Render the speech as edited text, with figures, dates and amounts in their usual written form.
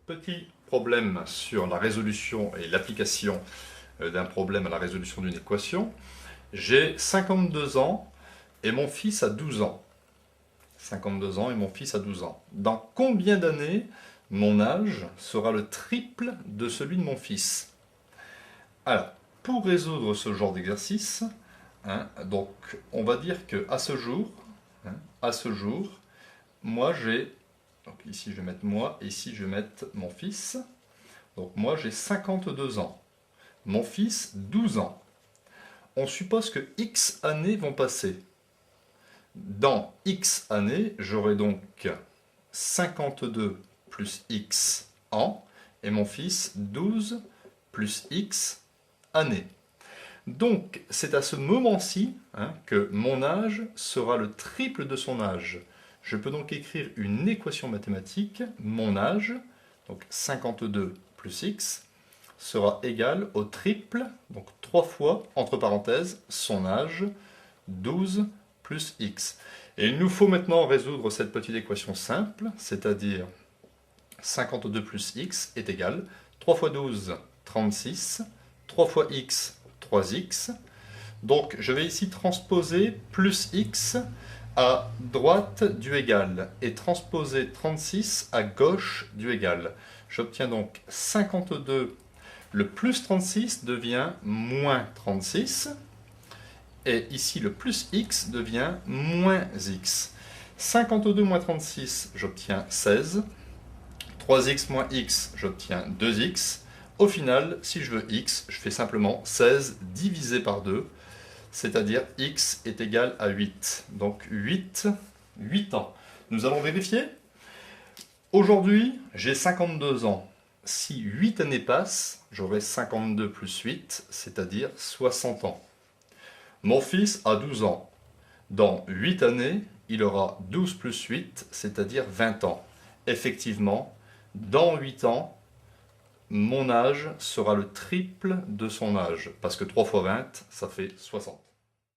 Petit problème sur la résolution et l'application d'un problème à la résolution d'une équation. J'ai 52 ans et mon fils a 12 ans. 52 ans et mon fils a 12 ans. Dans combien d'années mon âge sera le triple de celui de mon fils? Alors, pour résoudre ce genre d'exercice, donc on va dire que à ce jour, moi j'ai, donc ici je vais mettre moi, ici je vais mettre mon fils. Donc moi j'ai 52 ans, mon fils 12 ans. On suppose que X années vont passer. Dans X années, j'aurai donc 52 plus X ans, et mon fils 12 plus X années. Donc c'est à ce moment-ci que mon âge sera le triple de son âge. Je peux donc écrire une équation mathématique, mon âge, donc 52 plus X, sera égal au triple, donc 3 fois, entre parenthèses, son âge, 12 plus X. Et il nous faut maintenant résoudre cette petite équation simple, c'est-à-dire 52 plus X est égal 3 fois 12, 36, 3 fois X, 3X. Donc je vais ici transposer plus X à droite du égal et transposer 36 à gauche du égal. J'obtiens donc 52, le plus 36 devient moins 36, et ici le plus x devient moins x. 52 moins 36, j'obtiens 16, 3x moins x, j'obtiens 2x. Au final, si je veux x, je fais simplement 16 divisé par 2, c'est-à-dire x est égal à 8. Donc 8 ans. Nous allons vérifier. Aujourd'hui, j'ai 52 ans. Si 8 années passent, j'aurai 52 plus 8, c'est-à-dire 60 ans. Mon fils a 12 ans. Dans 8 années, il aura 12 plus 8, c'est-à-dire 20 ans. Effectivement, dans 8 ans, mon âge sera le triple de son âge, parce que 3 fois 20, ça fait 60.